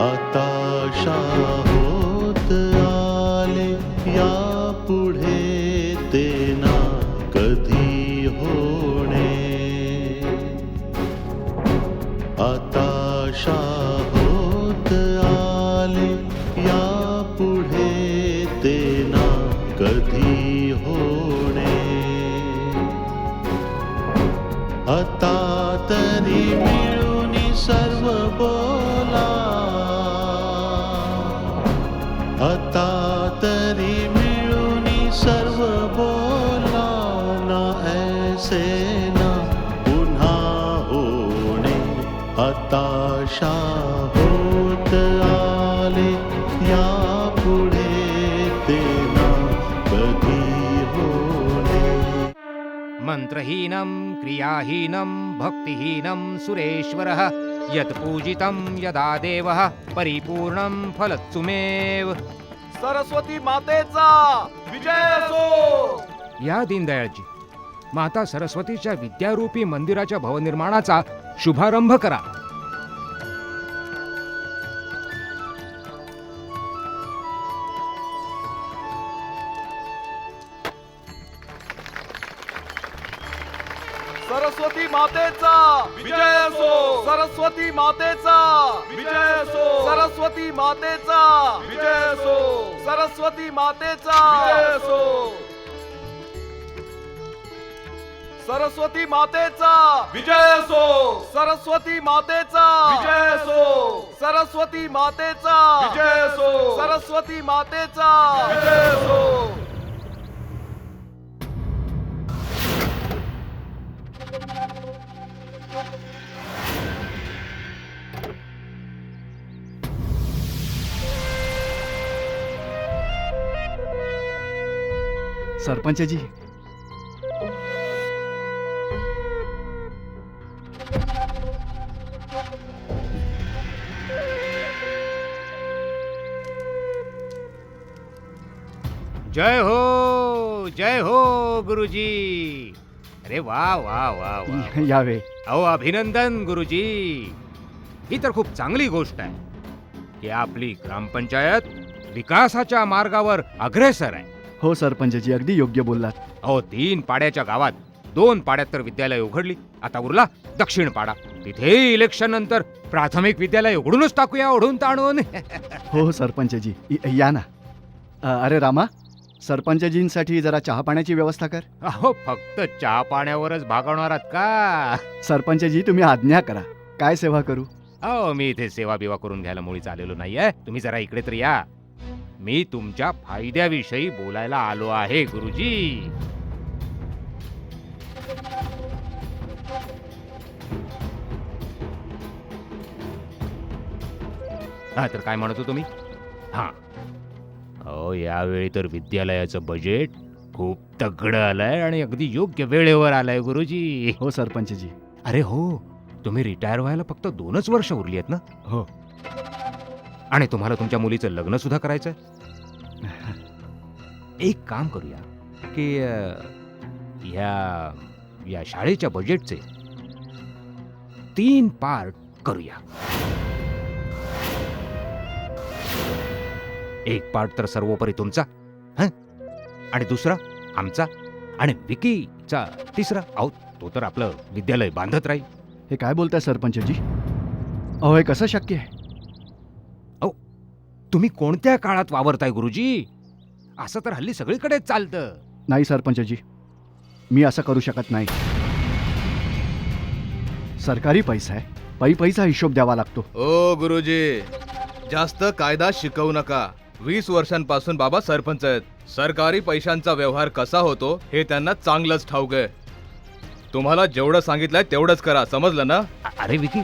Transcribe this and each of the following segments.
आता होत आले यापुढे ते ना कधी होणे. आता होत आले यापुढे ते ना कधी होणे. आता तरी मिळून सर्व बोला. आता तरी मिळून सर्व बोला. ना ऐसे ना पुन्हा होणे. हताशा होत आले यापुढे ते ना कधी होणे. मंत्रहीनं क्रियाहीनं भक्तिहीनं सुरेश्वरः यत्पूजितं यदा देवः परिपूर्णं फलत्सुमेव. सरस्वती मातेचा विजय असो. या दीनदयाळजी, माता सरस्वतीच्या विद्यारूपी मंदिराच्या भवनिर्माणाचा शुभारंभ करा. सरस्वती मातेचा विजय असो. सरस्वती मातेचा विजय असो. सरस्वती मातेचा विजय असो. सरस्वती मातेचा विजय असो. सरस्वती मातेचा विजय असो. सरस्वती मातेचा विजय असो. सरस्वती मातेचा विजय असो. सरस्वती मातेचा विजय असो. सरपंचजी, जय हो गुरुजी. अरे वा वा वा वा. यावे. अहो अभिनंदन गुरुजी. ही तर खूप चांगली गोष्ट आहे की आपली ग्रामपंचायत विकासाच्या मार्गावर अग्रेसर आहे. हो सरपंचजी, अगदी योग्य बोललात. अहो 3 पाड्याच्या गावात 2 पाड्यात तर विद्यालय उघडली. आता उरला दक्षिण पाडा. तिथे इलेक्शन नंतर प्राथमिक विद्यालय उघडूनच टाकूया ओढून ताणून. हो सरपंचजी, या ना. अरे रामा, सरपंचजींसाठी जरा चहा पाण्याची व्यवस्था कर. अहो फक्त चहा पाण्यावरच भागवणार आहात का? सरपंचजी, तुम्ही आज्ञा करा. काय सेवा करू? अहो मी इथे सेवा बिवा करून घ्यायला मुळीच आलेलो नाहीये. तुम्ही जरा इकडे तर या. मी तुमच्या फायद्याविषयी बोलायला आलो आहे गुरुजी. हा तर काय म्हणतो तुम्ही? हा, अहो यावेळी तर विद्यालयाचं बजेट खूप तगडं आलंय आणि अगदी योग्य वेळेवर आलंय गुरुजी. हो सरपंचजी. अरे हो, तुम्ही रिटायर व्हायला फक्त 2च वर्ष उरली आहेत ना? हो. आणि तुम्हाला तुमच्या मुलीचं लग्न सुद्धा करायचंय. एक काम करूया की या शाळेच्या बजेटचे 3 पार्ट करूया. एक पार्ट तर सर्वोपरी तुमचा, आणि दुसरा आमचा, आणि विकीचा तिसरा. अहो तो तर आपलं विद्यालय बांधत राहील. हे काय बोलताय सरपंचजी? अहो हे कसं शक्य आहे? अहो तुम्ही कोणत्या काळात वावरताय गुरुजी? असं तर हल्ली सगळीकडेच चालतं. नाही सरपंचजी, मी असं करू शकत नाही. सरकारी पैसा आहे, पैसा हिशोब द्यावा लागतो. ओ गुरुजी, जास्त कायदा शिकवू नका. 20 वर्षांपासून बाबा सरपंच आहेत. सरकारी पैशांचा व्यवहार कसा होतो हे त्यांना चांगलंच ठाऊक आहे. तुम्हाला जेवढं सांगितलंय तेवढंच करा, समजलं ना? अरे विकी,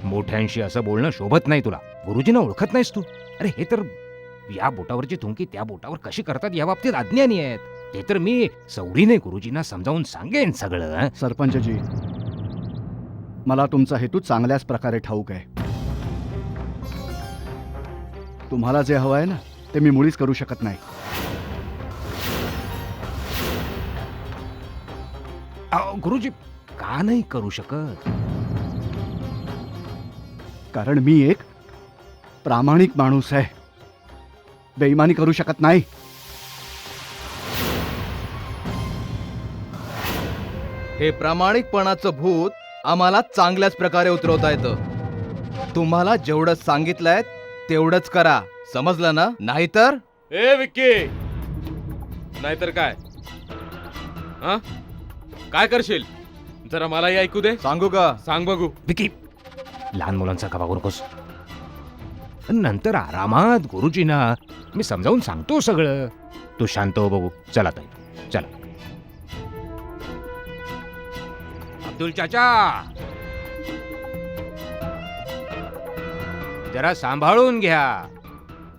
मोठ्यांशी असं बोलणं शोभत नाही तुला. गुरुजींना ओळखत नाहीस तू? अरे हे तर या बोटावरची थुंकी त्या बोटावर कशी करतात या बाबतीत अज्ञानी आहेत. ते तर मी सवडीने गुरुजींना समजावून सांगेन सगळं हं? सरपंचजी, मला तुमचा हेतू चांगल्याच प्रकारे ठाऊक आहे. तुम्हाला जे हवं आहे ना ते मी मुळीच करू शकत नाही. अहो, गुरुजी का नाही करू शकत? कारण मी एक प्रामाणिक माणूस आहे. बेईमानी करू शकत नाही. हे प्रामाणिकपणाचं भूत आम्हाला चांगल्याच प्रकारे उतरवता येतं. तुम्हाला जेवढं सांगितलंय तेवढंच करा, समजलं ना? नाहीतर ए विक्की, नाहीतर काय? हा, काय करशील? जरा मलाही ऐकू दे. सांगू का? सांग बघू. विकी, लहान मुलांसारखा वागू नकोस. नंतर आरामात गुरुजींना मी समजावून सांगतो सगळं. तू शांत हो बघू. चला ताई, चला. अब्दुल चाचा, जरा सांभाळून घ्या.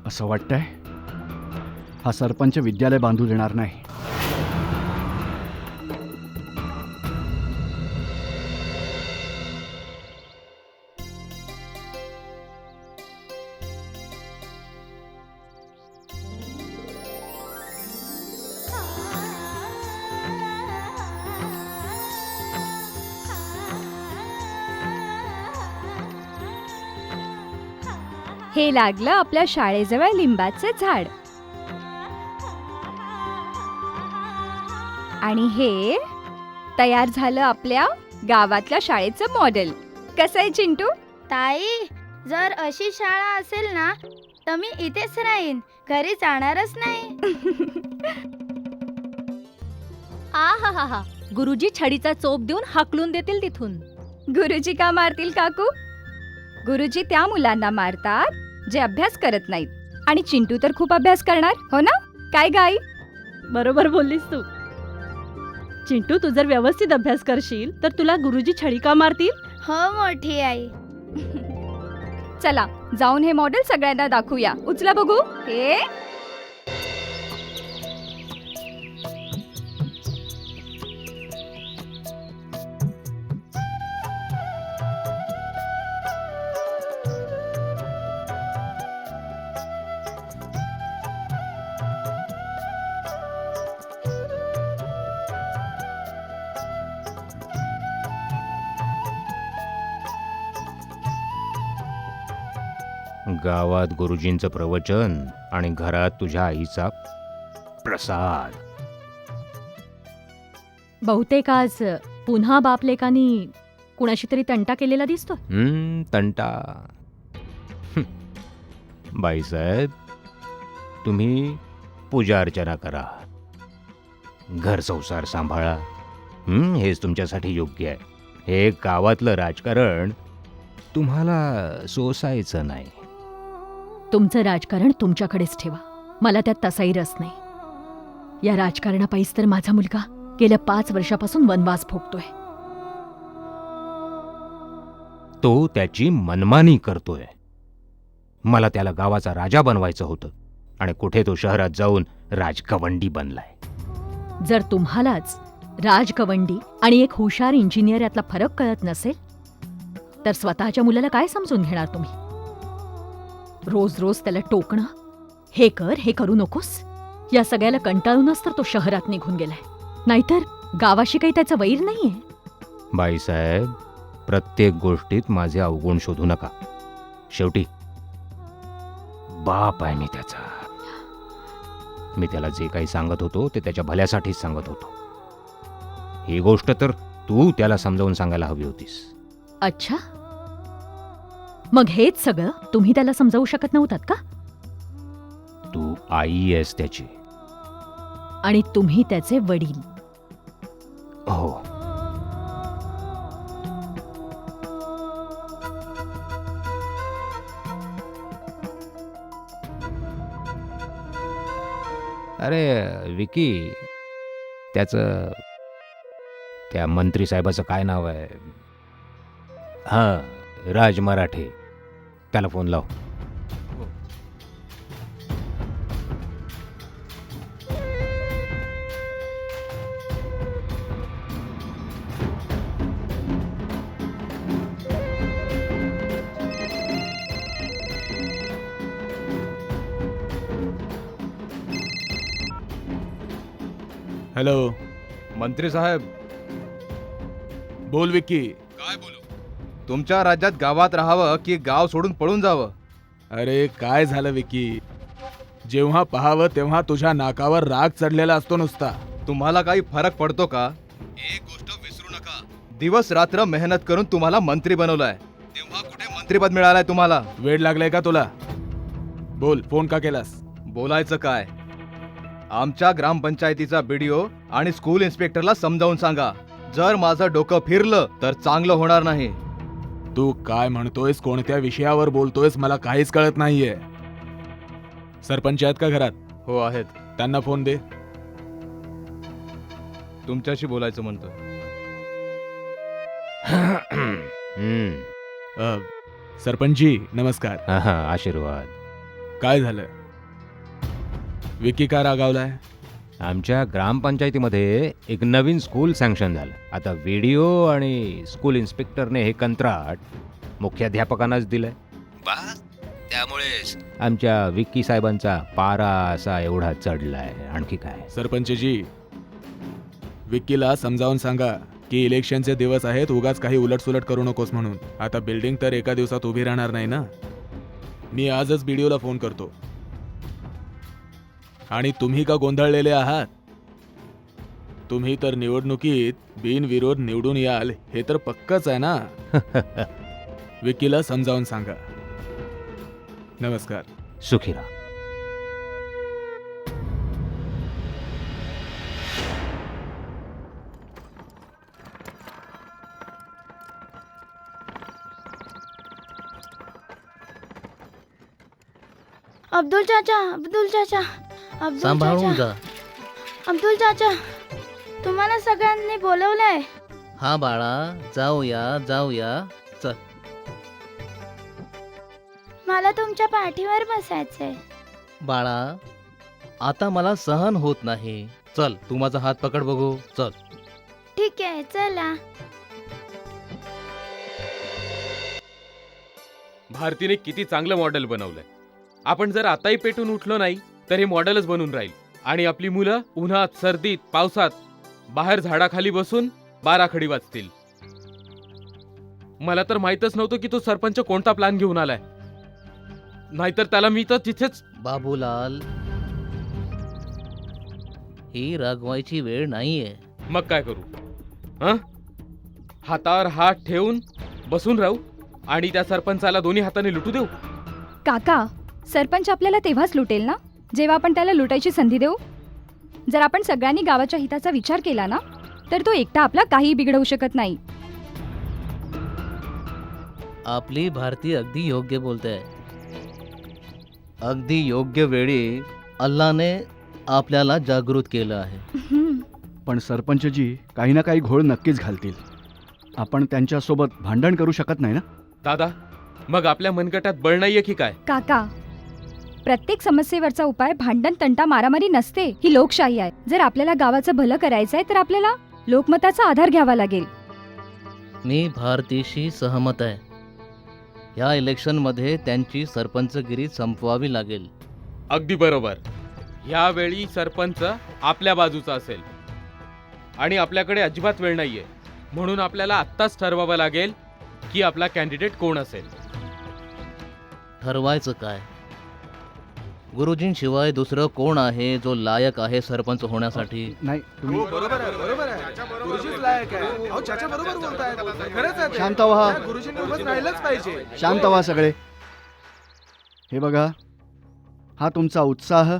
असं वाटतंय हा सरपंच विद्यालय बांधू देणार नाही. हे लागलं आपल्या शाळेजवळ लिंबाचं झाड. आणि हे तयार झालं आपल्या गावातल्या शाळेचं मॉडेल. कसं आहे चिंटू? ताई, जर अशी शाळा असेल ना तर मी इथेच राहीन, घरी जाणारच नाही. आहाहा, गुरुजी छडीचा चोप देऊन हाकलून देतील तिथून. गुरुजी का मारतील काकू? गुरुजी त्या मुलांना मारतात जे अभ्यास करत नाहीत. आणि चिंटू तर खूप अभ्यास करणार, हो ना? काय गाई? बरोबर बोललीस तू. चिंटू, तू जर व्यवस्थित अभ्यास करशील तर तुला गुरुजी छडी का मारतील? हो मोठी आई. चला जाऊन हे मॉडेल सगळ्यांना दाखवूया. उचला बघू. हे गावात गुरुजींचं प्रवचन आणि घरात तुझ्या आईचा प्रसाद. बहुतेक आज पुन्हा बापलेकानी कुणाशी तरी तंटा केलेला दिसतो. तंटा. बाईसाहेब, तुम्ही पूजा अर्चना करा, घर संसार सांभाळा. हेच तुमच्यासाठी योग्य आहे. हे गावातलं राजकारण तुम्हाला सोसायचं नाही. तुमचं राजकारण तुमच्याकडेच ठेवा, मला त्यात तसाही रस नाही. या राजकारणापायीच तर माझा मुलगा गेल्या 5 वर्षापासून वनवास भोगतोय. तो त्याची मनमानी करतोय. मला त्याला गावाचा राजा बनवायचं होतं आणि कुठे तो शहरात जाऊन राजकवंडी बनलाय. जर तुम्हालाच राजकवंडी आणि एक हुशार इंजिनियर यातला फरक कळत नसेल तर स्वतःच्या मुलाला काय समजून घेणार तुम्ही? रोज रोज त्याला टोकणं, हे कर हे करू नकोस, या सगळ्याला कंटाळूनच तर तो शहरात निघून गेलाय. नाहीतर गावाशी काही त्याचं वैर नाहीये. बाईसाहेब, प्रत्येक गोष्टीत माझे अवगुण शोधू नका. शेवटी बाप आहे मी त्याचा. मी त्याला जे काही सांगत होतो ते त्याच्या भल्यासाठीच सांगत होतो. ही गोष्ट तर तू त्याला समजावून सांगायला हवी होतीस. अच्छा, मग हेच सगळं तुम्ही त्याला समजावू शकत नव्हतात का? तू आई आहेस त्याची. आणि तुम्ही त्याचे वडील. हो. अरे विकी, त्याचं त्या मंत्री साहेबाचं काय नाव आहे? हां, राज मराठे. त्याला फोन लाव. हॅलो, मंत्री साहेब. बोल विक्की. काय बोलू? तुमच्या राज्यात गावात राहावं की गाव सोडून पळून जावं? अरे काय झालं विक्की? जेव्हा पाहावं तेव्हा तुझ्या नाकावर राग चढलेला असतो नुसता. तुम्हाला काही फरक पडतो का? एक गोष्ट विसरू नका, दिवस रात्र मेहनत करून तुम्हाला मंत्री बनवलाय, तेव्हा कुठे मंत्रीपद मिळालंय तुम्हाला? वेळ लागलाय का तुला? बोल, फोन का केलास? बोलायचं काय? आमच्या ग्रामपंचायतीचा बीडीओ आणि स्कूल इन्स्पेक्टरला समजावून सांगा, जर माझं डोकं फिरलं तर चांगलं होणार नाही. तू काय म्हणतोयस, कोणत्या विषयावर बोलतोयस, मला काहीच कळत नाहीये. सरपंच आहेत का घरात? हो आहेत. त्यांना फोन दे. तुमच्याशी बोलायचं म्हणतो. सरपंचजी नमस्कार. आशीर्वाद. काय झालं? विकी का रागावलाय? आमच्या ग्रामपंचायतीमध्ये एक नवीन स्कूल सँक्शन झालं. आता व्हिडिओ आणि स्कूल इन्स्पेक्टरने हे कंत्राट मुख्याध्यापकांनाच दिलंय. त्यामुळेच आमच्या विक्की साहेबांचा पारा असा एवढा चढलाय. आणखी काय? सरपंचजी, विक्कीला समजावून सांगा की इलेक्शनचे दिवस आहेत, उगाच काही उलटसुलट करू नकोस म्हणून. आता बिल्डिंग तर एका दिवसात उभी राहणार नाही ना. मी आजच बीडीओला फोन करतो. आणि तुम्ही का गोंधळलेले आहात? तुम्ही तर निवडणुकीत बिनविरोध निवडून याल हे तर पक्कच आहे ना. विकीला समजावून सांगा. नमस्कार. सुखी राहा. अब्दुल चाचा, अब्दुल चाचा, अब्दुल सांभाळून चाचा, जा. अब्दुल चाचा, तुम्हाला सगळ्यांनी बोलवलंय. हा बाळा, जाऊया जाऊया. चल. मला तुमच्या पाठीवर बसायचंय. बाळा, आता मला सहन होत नाही. चल, तू माझा हात पकड बघू. चल. ठीक आहे, चला. भारतीने किती चांगलं मॉडेल बनवलंय. आपण जर आताही पेटून उठलो नाही तर हे मॉडेलच बनून राहील. आणि आपली मुलं उन्हात, सर्दीत, पावसात बाहेर झाडाखाली बसून 12 खडी वाचतील. मला तर माहीतच नव्हतं की तो सरपंच कोणता प्लॅन घेऊन आलाय. नाहीतर त्याला मी तर तिथेच. बाबूलाल, ही रागवायची वेळ नाहीये. मग काय करू? हं? हातावर हात ठेवून बसून राहू आणि त्या सरपंचाला दोन्ही हाताने लुटू देऊ? काका, सरपंच आपल्याला तेव्हाच लुटेल ना जेव्हा आपण त्याला लुटायची संधी देऊ. जर आपण सगळ्यांनी गावाच्या हिताचा विचार केला ना तर तो एकटा आपला काही बिघडवू शकत नाही. आपली भारती अगदी योग्य बोलते. अगदी योग्य वेळी अल्लाने आपल्याला जागृत केलं आहे. हम्म. पण सरपंचजी काही ना काही घोळ नक्कीच घालतील. आपण त्यांच्यासोबत भांडण करू शकत नाही ना. दादा, मग आपल्या मनगटात बळ नाहीये की काय? काका, प्रत्येक समस्येवरचा उपाय भांडण, तंटा, मारामारी नसते. ही लोकशाही आहे. जर आपल्याला गावाचं भलं करायचंय तर आपल्याला लोकमताचा आधार घ्यावा लागेल. मी भारतीशी सहमत आहे. या इलेक्शनमध्ये त्यांची सरपंचगिरी संपवावी लागेल. अगदी बरोबर. यावेळी सरपंच आपल्या बाजूचा असेल आणि आपल्याकडे अजिबात वेळ नाहीये. म्हणून आपल्याला आत्ताच ठरवावं लागेल की आपला कॅन्डिडेट कोण असेल. ठरवायचं काय? गुरुजींशिवाय दुसरं कोण आहे जो लायक आहे सरपंच होण्यासाठी? नाही, तुम्ही बरोबर आहे, बरोबर आहे. गुरुजीच लायक आहे. अहो, चाचा बरोबर बोलतायत. खरंच आहे ते. शांत व्हा. गुरुजींनी उभंच राहिलंच पाहिजे. शांत व्हा सगळे. हे बघा, हा तुमचा उत्साह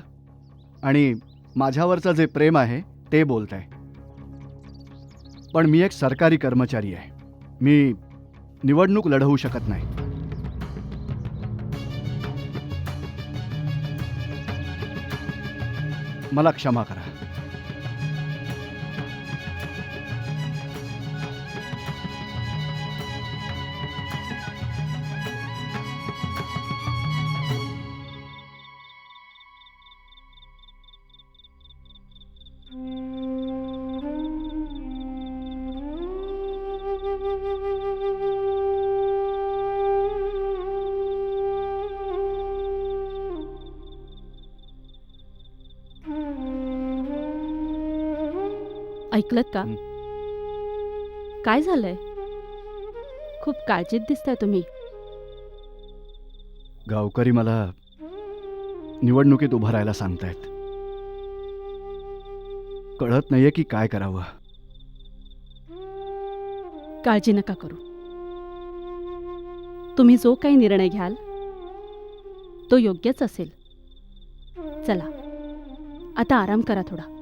आणि माझ्यावरचं जे प्रेम आहे ते बोलत आहे. पण मी एक सरकारी कर्मचारी आहे. मी निवडणूक लढवू शकत नाही. मला क्षमा करा. ऐकलत का? काय झालंय? खूप काळजीत दिसताय तुम्ही. गावकरी मला निवडणुकीत उभं राहायला सांगतायत. कळत नाहीये की काय करावं. काळजी नका करू. तुम्ही जो काही निर्णय घ्याल तो योग्यच असेल. चला आता आराम करा थोडा.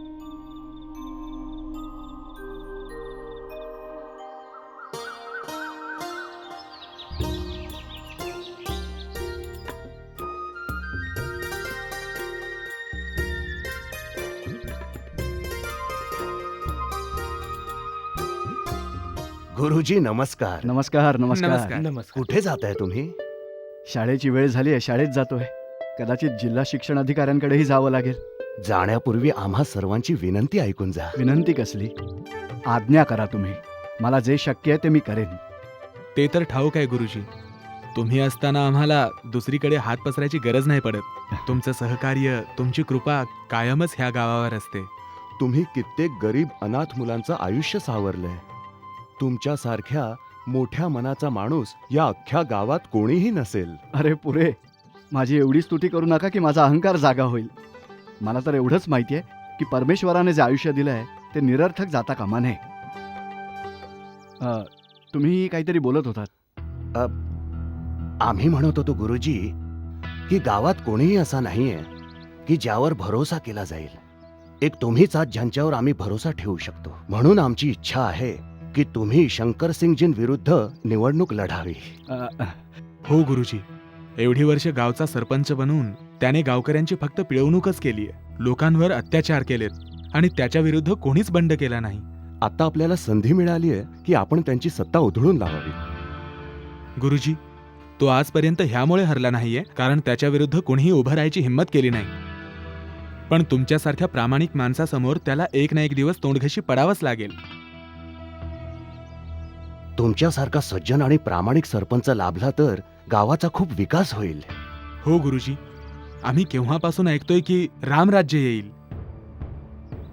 गुरुजी नमस्कार. नमस्कार नमस्कार. नमस्कार. कुठे जाताय तुम्ही? शाळेची वेळ झाली आहे, शाळेत जातोय. कदाचित जिल्हा शिक्षण अधिकाऱ्यांकडेही जावं लागेल. जाण्यापूर्वी आम्हा सर्वांची विनंती ऐकून जा. विनंती कसली? आज्ञा करा तुम्ही. मला जे शक्य आहे ते मी करेन. ते तर ठाऊक आहे गुरुजी. तुम्ही असताना आम्हाला दुसरीकडे हात पसरायची गरज नाही पडत. तुमचं सहकार्य, तुमची कृपा कायमच ह्या गावावर असते. तुम्ही कित्येक गरीब अनाथ मुलांचं आयुष्य सावरलंय. तुमच्यासारख्या मोठ्या मनाचा माणूस या अख्ख्या गावात कोणीही नसेल. अरे पुरे, माझी एवढी स्तुती करू नका की माझा अहंकार जागा होईल. मला तर एवढंच माहिती आहे की परमेश्वराने जे आयुष्य दिलं आहे ते निरर्थक जाता कामा नये. तुम्ही काहीतरी बोलत होतात. आम्ही म्हणत होतो गुरुजी की गावात कोणीही असा नाहीये की ज्यावर भरोसा केला जाईल. एक तुम्हीच आहात ज्यांच्यावर आम्ही भरोसा ठेवू शकतो. म्हणून आमची इच्छा आहे की तुम्ही शंकरसिंगजींविरुद्ध निवडणूक लढावी. हो गुरुजी. एवढी वर्ष गावचा सरपंच बनून त्याने गावकऱ्यांची फक्त पिळवणूकच केली आहे. लोकांवर अत्याचार केलेत आणि त्याच्या विरुद्ध कोणीच बंड केला नाही. आता आपल्याला संधी मिळाली आहे की आपण त्यांची सत्ता उधळून लावावी. गुरुजी, तो आजपर्यंत ह्यामुळे हरला नाहीये कारण त्याच्या विरुद्ध कोणीही उभं राहायची हिंमत केली नाही. पण तुमच्यासारख्या प्रामाणिक माणसासमोर त्याला एक ना एक दिवस तोंडघशी पडावंच लागेल. तुमच्यासारखा सज्जन आणि प्रामाणिक सरपंच लाभला तर गावाचा खूप विकास होईल. हो गुरुजी, आम्ही केव्हापासून ऐकतोय की रामराज्य येईल.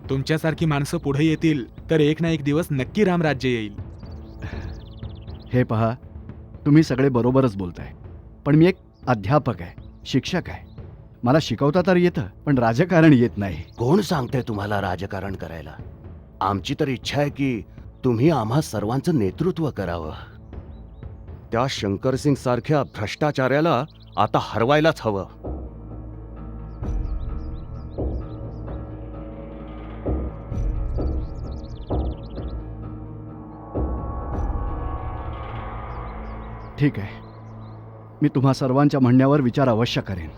तुमच्यासारखी माणसं पुढे येतील तर एक ना एक दिवस नक्की रामराज्य येईल. हे पहा, तुम्ही सगळे बरोबरच बोलताय. पण मी एक अध्यापक आहे, शिक्षक आहे. मला शिकवता तर येतं पण राजकारण येत नाही. कोण सांगते तुम्हाला राजकारण करायला? आमची तर इच्छा आहे की तुम्ही आम्हा सर्वांचं नेतृत्व करावं. त्या शंकरसिंग सारख्या भ्रष्टाचार्याला आता हरवायलाच हवं. ठीक आहे, मी तुम्हा सर्वांच्या म्हणण्यावर विचार अवश्य करेन.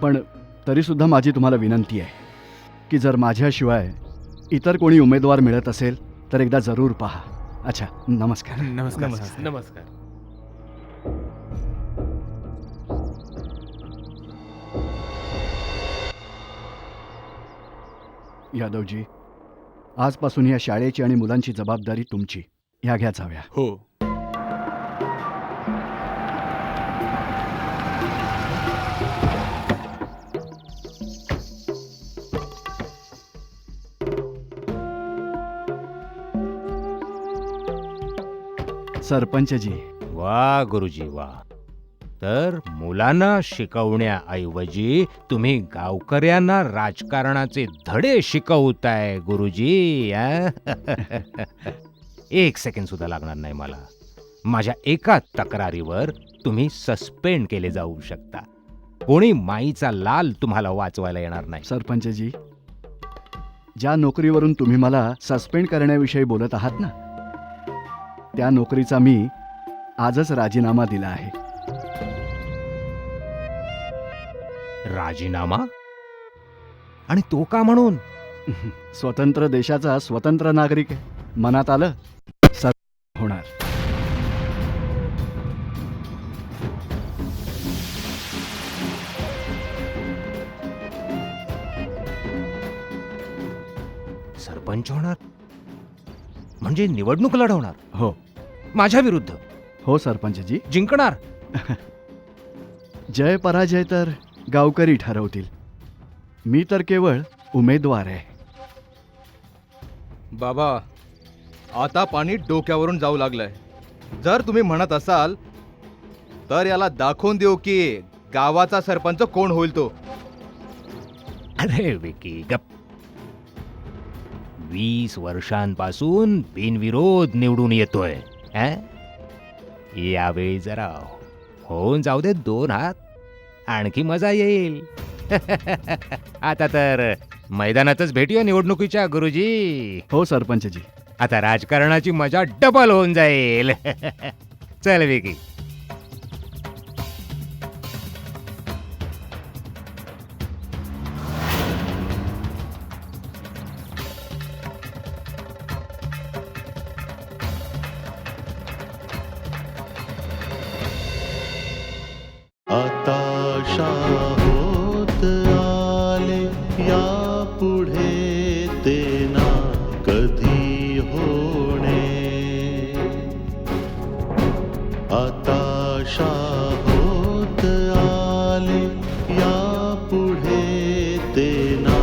पण तरी सुद्धा माझी तुम्हाला विनंती आहे की जर माझ्याशिवाय इतर कोणी उमेदवार मिळत असेल तर एकदा जरूर पहा. अच्छा, नमस्कार. नमस्कार. नमस्कार. यादवजी, आजपासून या शाळेची आणि मुलांची जबाबदारी तुमची. ह्या घ्या चाव्या. हो. सरपंचजी. वा गुरुजी वा. तर मुलांना शिकवण्याऐवजी तुम्ही गावकऱ्यांना राजकारणाचे धडे शिकवताय गुरुजी. एक सेकंड सुद्धा लागणार नाही मला. माझ्या एका तक्रारीवर तुम्ही सस्पेंड केले जाऊ शकता. कोणी माईचा लाल तुम्हाला वाचवायला येणार नाही. सरपंचजी, ज्या नोकरीवरून तुम्ही मला सस्पेंड करण्याविषयी बोलत आहात ना, त्या नोकरीचा मी आजच राजीनामा दिला आहे. राजीनामा? आणि तो का म्हणून? स्वतंत्र देशाचा स्वतंत्र नागरिक आहे. मनात आलं सर होणार. सरपंच होणार म्हणजे निवडणूक लढवणार? हो. माझ्या विरुद्ध? हो सरपंचजी. जिंकणार? जय पराजय तर गावकरी ठरवतील. मी तर केवळ उमेदवार आहे. बाबा, आता पाणी डोक्यावरून जाऊ लागलंय. जर तुम्ही म्हणत असाल तर याला दाखवून देऊ की गावाचा सरपंच कोण होईल तो. अरे विकी गप. 20 वर्षांपासून बिनविरोध निवडून येतोय. यावेळी जरा होऊन जाऊ दे 2 हात, आणखी मजा येईल. आता तर मैदानातच भेटूया निवडणुकीच्या गुरुजी. हो सरपंचजी. आता राजकारणाची मजा डबल होऊन जाईल. चल विकी. आता होत आले या पुढे ते ना कधी होणे. आता होत आले या पुढे ते ना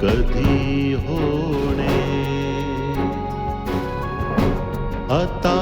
कधी होणे. आता